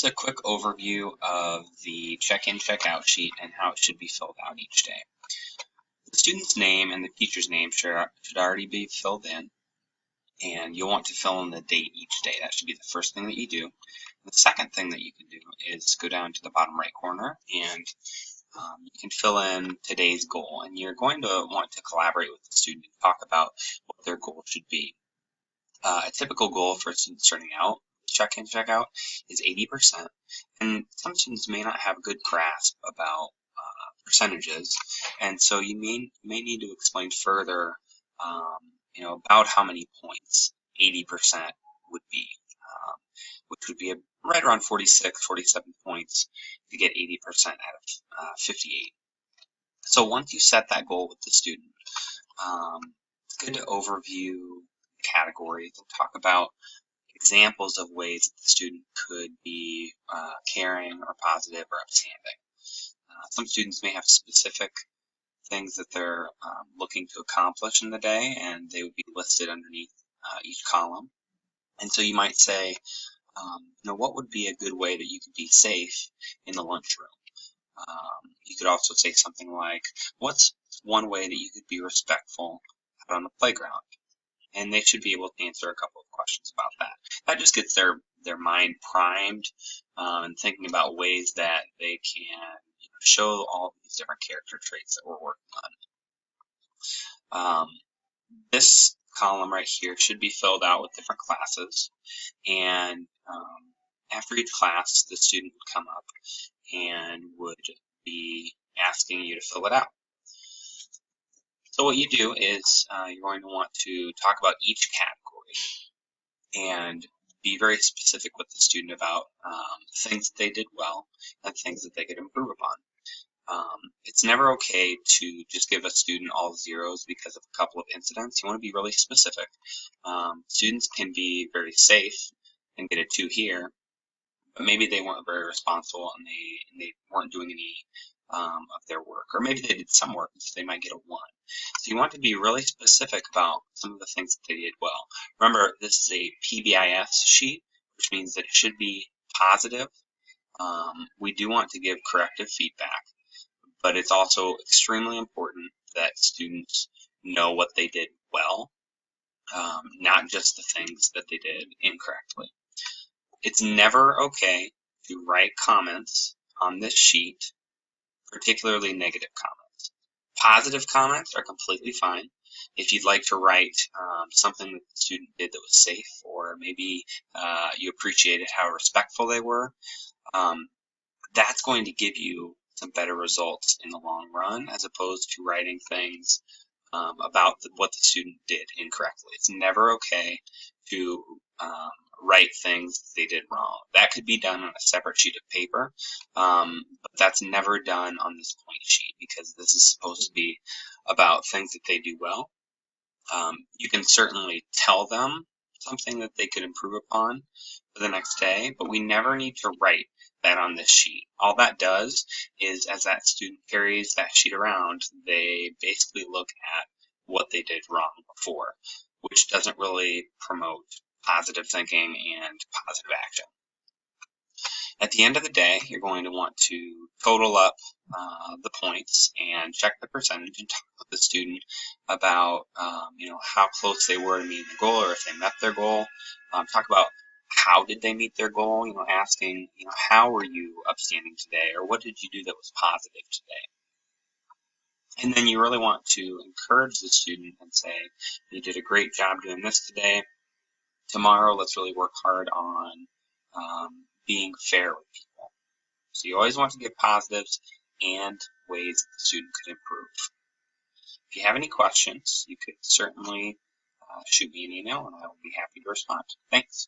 is a quick overview of the check-in, check-out sheet and how it should be filled out each day. The student's name and the teacher's name should already be filled in, and you'll want to fill in the date each day. That should be the first thing that you do. The second thing that you can do is go down to the bottom right corner and you can fill in today's goal, and you're going to want to collaborate with the student and talk about what their goal should be. A typical goal for a student starting out, check-in, check-out, is 80%, and some students may not have a good grasp about percentages, and so you may need to explain further, about how many points 80% would be, which would be right around 46, 47 points to get 80% out of 58. So once you set that goal with the student, it's good to overview categories and talk about examples of ways that the student could be caring or positive or upstanding. Some students may have specific things that they're looking to accomplish in the day, and they would be listed underneath each column. And so you might say, what would be a good way that you could be safe in the lunchroom? You could also say something like, what's one way that you could be respectful out on the playground? And they should be able to answer a couple of questions about that. That just gets their mind primed and thinking about ways that they can show all these different character traits that we're working on. This column right here should be filled out with different classes, and after each class, the student would come up and would be asking you to fill it out. So what you do is you're going to want to talk about each category and be very specific with the student about things that they did well and things that they could improve upon. It's never okay to just give a student all zeros because of a couple of incidents. You want to be really specific. Students can be very safe and get a 2 here, but maybe they weren't very responsible and they weren't doing any of their work, or maybe they did some work, so they might get a 1. So you want to be really specific about some of the things that they did well. Remember, this is a PBIS sheet, which means that it should be positive. We do want to give corrective feedback, but it's also extremely important that students know what they did well, not just the things that they did incorrectly. It's never okay to write comments on this sheet, particularly negative comments. Positive comments are completely fine. If you'd like to write something that the student did that was safe, or maybe you appreciated how respectful they were, that's going to give you some better results in the long run, as opposed to writing things about what the student did incorrectly. It's never okay to write things they did wrong. That could be done on a separate sheet of paper, but that's never done on this point sheet, because this is supposed to be about things that they do well. You can certainly tell them something that they could improve upon for the next day, but we never need to write that on this sheet. All that does is, as that student carries that sheet around, they basically look at what they did wrong before, which doesn't really promote positive thinking and positive action. At the end of the day, you're going to want to total up the points and check the percentage and talk with the student about how close they were to meeting the goal, or if they met their goal. Talk about how did they meet their goal, asking, how were you upstanding today, or what did you do that was positive today? And then you really want to encourage the student and say, you did a great job doing this today. Tomorrow, let's really work hard on being fair with people. So you always want to give positives and ways that the student could improve. If you have any questions, you could certainly shoot me an email and I will be happy to respond. Thanks.